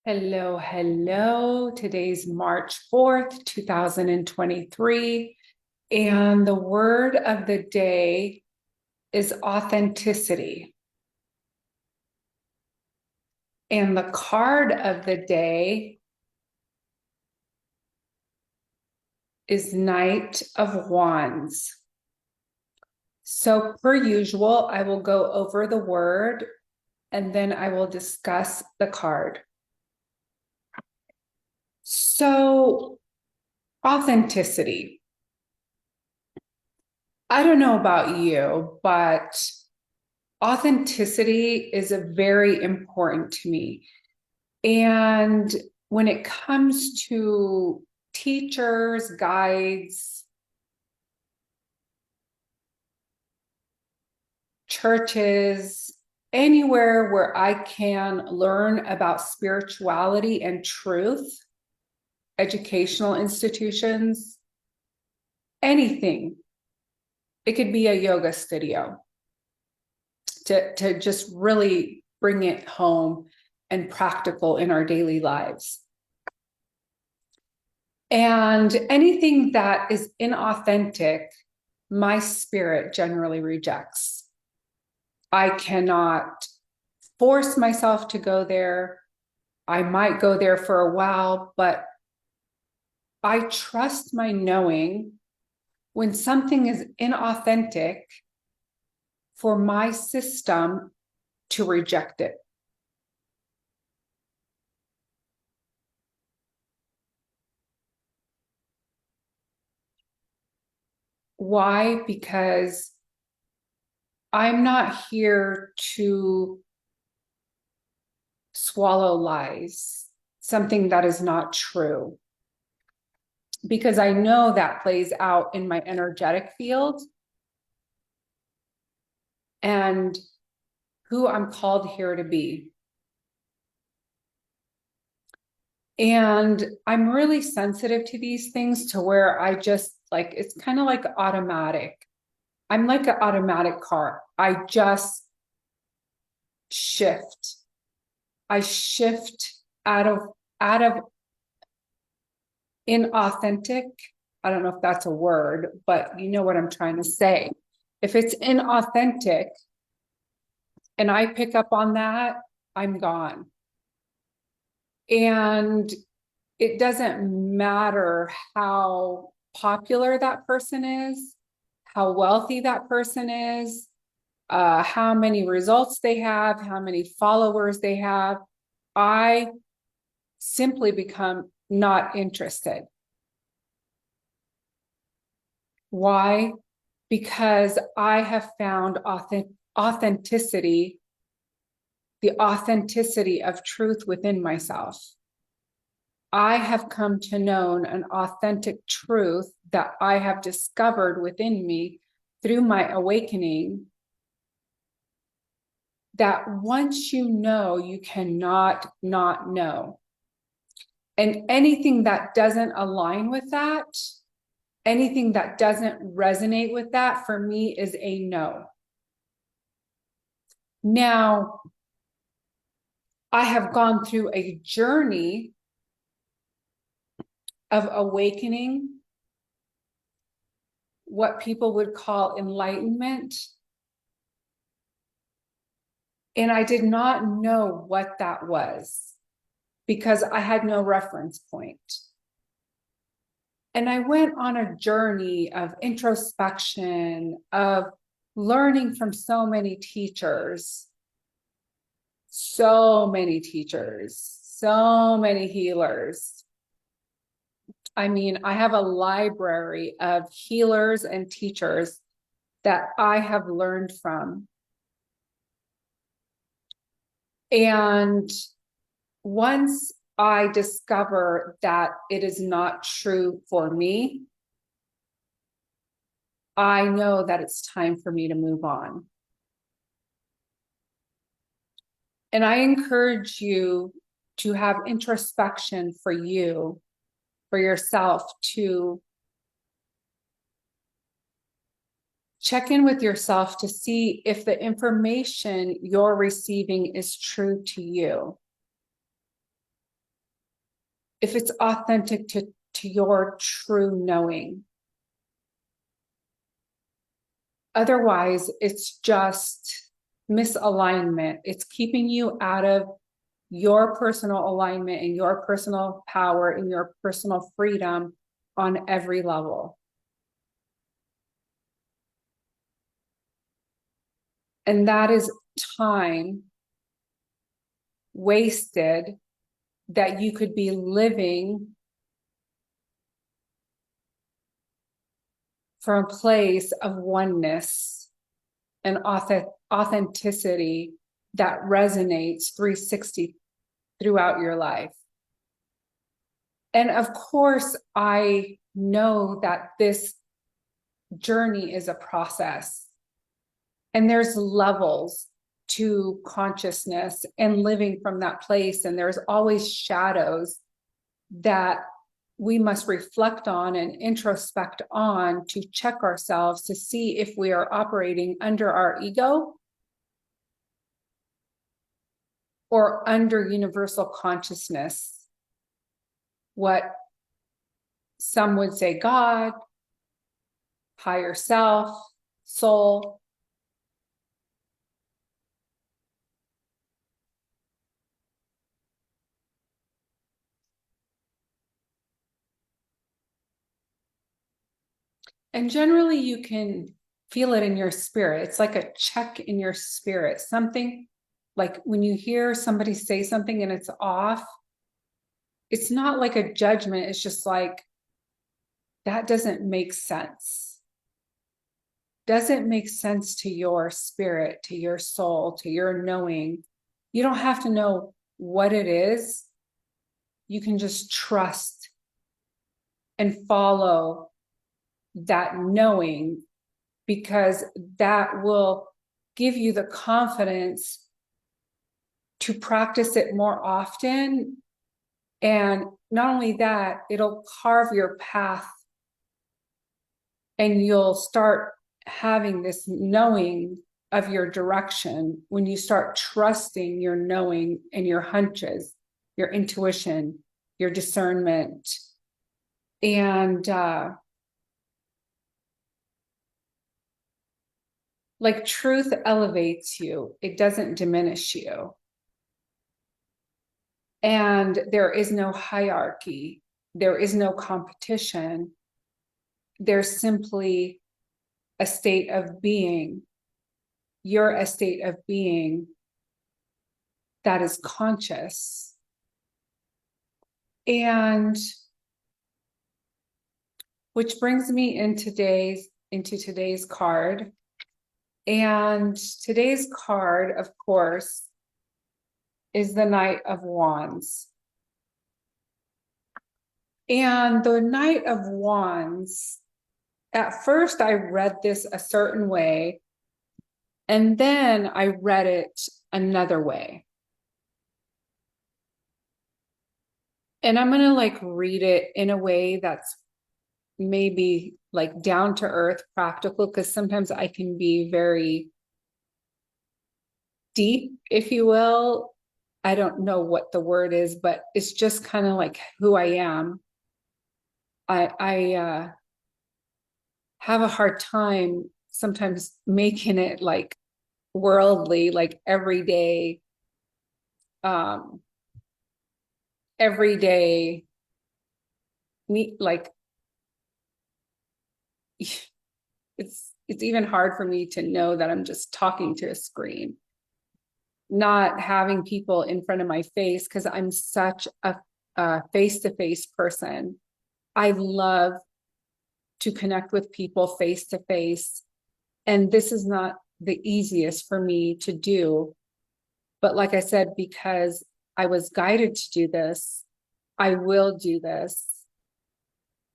Hello, hello. Today's March 4th, 2023. And the word of the day is authenticity. And the card of the day is Knight of Wands. So per usual, I will go over the word and then I will discuss the card. So authenticity. I don't know about you, but authenticity is a very important to me. And when it comes to teachers, guides, churches, anywhere where I can learn about spirituality and truth, educational institutions, anything. It could be a yoga studio to just really bring it home and practical in our daily lives. And anything that is inauthentic, my spirit generally rejects. I cannot force myself to go there. I might go there for a while, but I trust my knowing when something is inauthentic for my system to reject it. Why? Because I'm not here to swallow lies, something that is not true. Because I know that plays out in my energetic field and who I'm called here to be. And I'm really sensitive to these things to where I just like, it's kind of like automatic. I'm like an automatic car. I just shift. I shift out of inauthentic. I don't know if that's a word, but you know what I'm trying to say. If it's inauthentic and I pick up on that, I'm gone. And it doesn't matter how popular that person is, how wealthy that person is, how many results they have, how many followers they have. I simply become not interested. Why? Because I have found authenticity, the authenticity of truth within myself. I have come to know an authentic truth that I have discovered within me through my awakening, that once you know, you cannot not know. And anything that doesn't align with that, anything that doesn't resonate with that, for me is a no. Now, I have gone through a journey of awakening, what people would call enlightenment. And I did not know what that was because I had no reference point. And I went on a journey of introspection, of learning from so many teachers, so many healers. I mean, I have a library of healers and teachers that I have learned from. And once I discover that it is not true for me, I know that it's time for me to move on. And I encourage you to have introspection for you, for yourself, to check in with yourself to see if the information you're receiving is true to you. if it's authentic to your true knowing. Otherwise, it's just misalignment. It's keeping you out of your personal alignment and your personal power and your personal freedom on every level. And that is time wasted that you could be living from a place of oneness and authenticity that resonates 360 throughout your life. And of course, I know that this journey is a process, and there's levels to consciousness and living from that place. And there's always shadows that we must reflect on and introspect on to check ourselves to see if we are operating under our ego or under universal consciousness, what some would say God, higher self, soul. And generally you can feel it in your spirit. It's like a check in your spirit, something like when you hear somebody say something and it's off, it's not like a judgment. It's just like, that doesn't make sense. Doesn't make sense to your spirit, to your soul, to your knowing. You don't have to know what it is. You can just trust and follow that knowing, because that will give you the confidence to practice it more often. And not only that, it'll carve your path, and you'll start having this knowing of your direction when you start trusting your knowing and your hunches, your intuition, your discernment. And like truth elevates you, it doesn't diminish you. And there is no hierarchy, there is no competition. There's simply a state of being. You're a state of being that is conscious. And which brings me into today's card. And today's card, of course, is the Knight of Wands. And the Knight of Wands, at first I read this a certain way, and then I read it another way. And I'm gonna like read it in a way that's maybe like down to earth, practical, because sometimes I can be very deep, if you will. I don't know what the word is, but it's just kind of like who I am. I have a hard time sometimes making it like worldly, like um, everyday me, like it's even hard for me to know that I'm just talking to a screen, not having people in front of my face, because I'm such a face-to-face person. I love to connect with people face to face. And this is not the easiest for me to do. But like I said, because I was guided to do this, I will do this.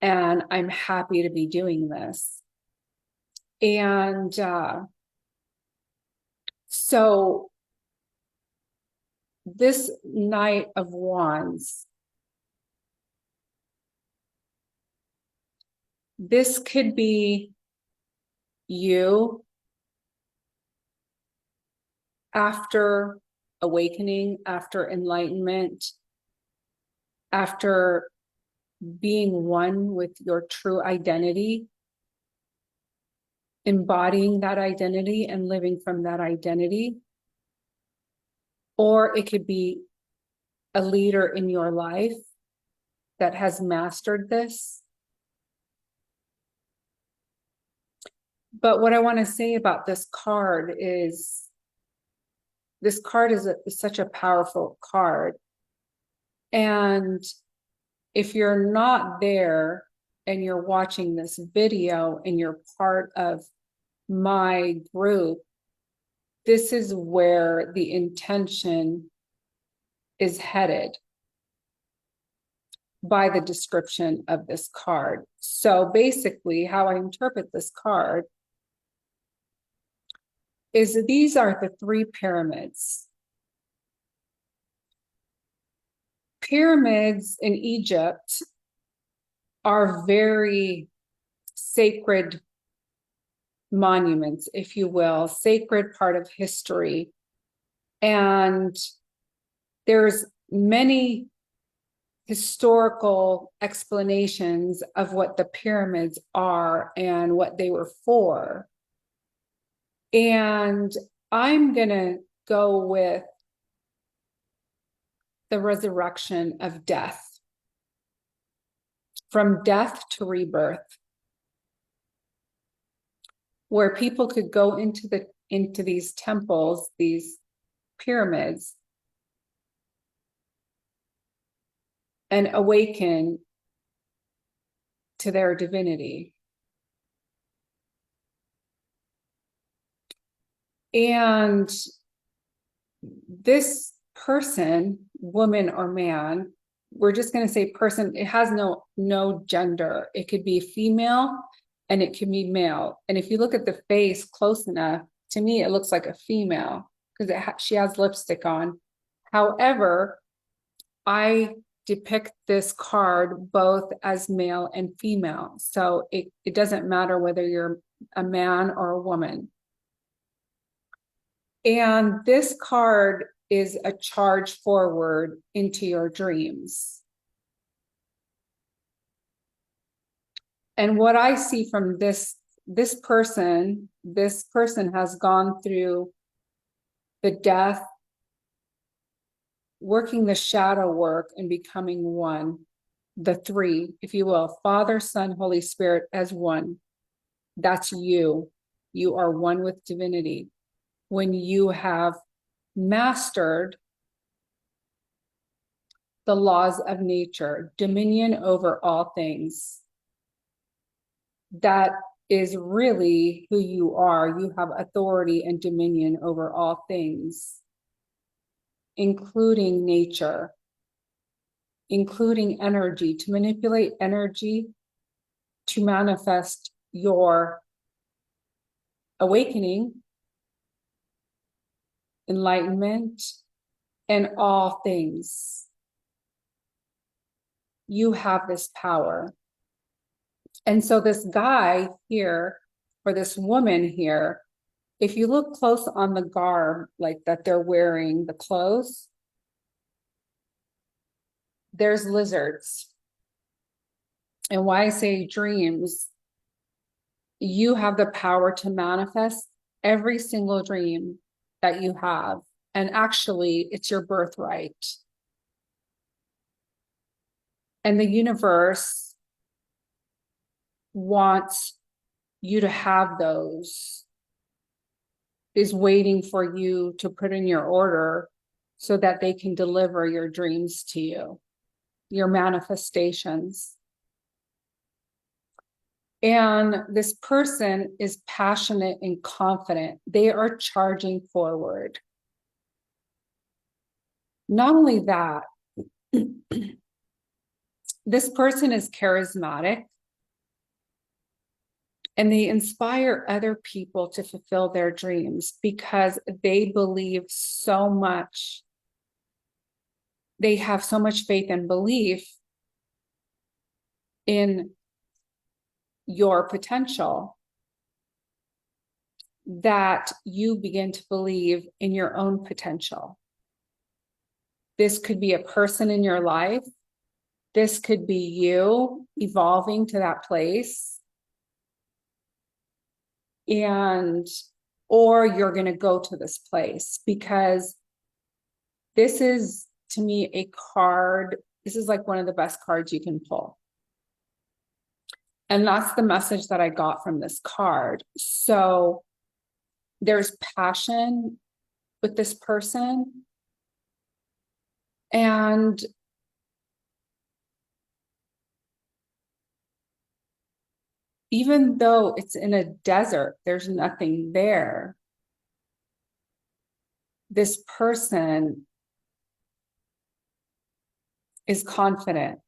And I'm happy to be doing this. And so this Knight of Wands, this could be you after awakening, after enlightenment, after being one with your true identity, embodying that identity and living from that identity. Or it could be a leader in your life that has mastered this. But what I want to say about this card is such a powerful card. And if you're not there and you're watching this video and you're part of my group, this is where the intention is headed by the description of this card. So basically, how I interpret this card is that these are the three pyramids. Pyramids in Egypt are very sacred monuments, if you will, sacred part of history. And there's many historical explanations of what the pyramids are and what they were for. And I'm going to go with the resurrection of death, from death to rebirth, where people could go into these temples, these pyramids, and awaken to their divinity. And this person, woman or man, we're just going to say person, it has no gender. It could be female and it can be male. And if you look at the face close enough, to me, it looks like a female because she has lipstick on. However, I depict this card both as male and female. So it doesn't matter whether you're a man or a woman. And this card is a charge forward into your dreams. And what I see from this person has gone through the death, working the shadow work and becoming one, the three, if you will, Father, Son, Holy Spirit as one. That's you. You are one with divinity. When you have mastered the laws of nature, dominion over all things, that is really who you are. You have authority and dominion over all things, including nature, including energy, to manipulate energy to manifest your awakening, enlightenment, and all things. You have this power. And so this guy here, or this woman here, if you look close on the garb, like that they're wearing, the clothes, there's lizards. And why I say dreams, you have the power to manifest every single dream that you have. And actually, it's your birthright. And the universe wants you to have those, is waiting for you to put in your order so that they can deliver your dreams to you, your manifestations. And this person is passionate and confident. They are charging forward. Not only that, this person is charismatic and they inspire other people to fulfill their dreams because they believe so much. They have so much faith and belief in your potential that you begin to believe in your own potential. This could be a person in your life. this could be you evolving to that place, and or you're going to go to this place, because this is, to me, a card. This is like one of the best cards you can pull. And that's the message that I got from this card. So there's passion with this person. And even though it's in a desert, there's nothing there. This person is confident,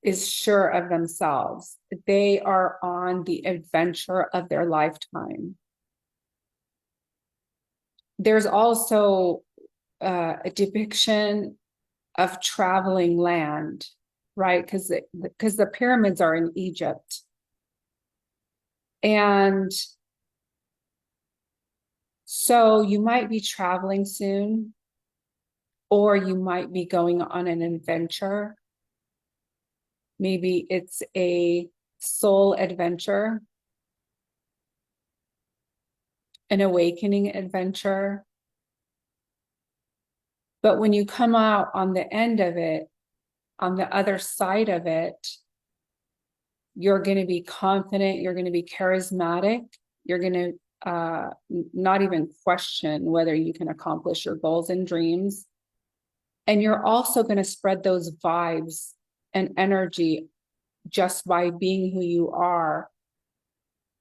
is sure of themselves. They are on the adventure of their lifetime. There's also a depiction of traveling land, right? Because the pyramids are in Egypt. And so you might be traveling soon, or you might be going on an adventure. Maybe it's a soul adventure, an awakening adventure. But when you come out on the end of it, on the other side of it, you're going to be confident, you're going to be charismatic, you're going to not even question whether you can accomplish your goals and dreams. And you're also going to spread those vibes and energy just by being who you are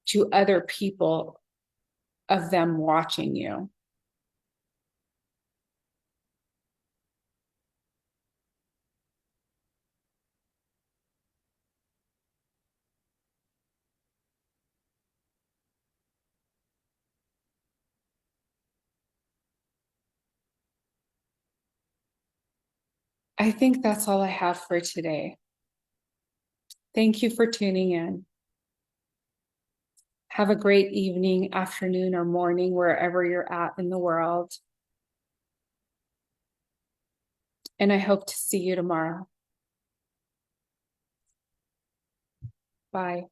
to other people, of them watching you. I think that's all I have for today. Thank you for tuning in. Have a great evening, afternoon, or morning, wherever you're at in the world. And I hope to see you tomorrow. Bye.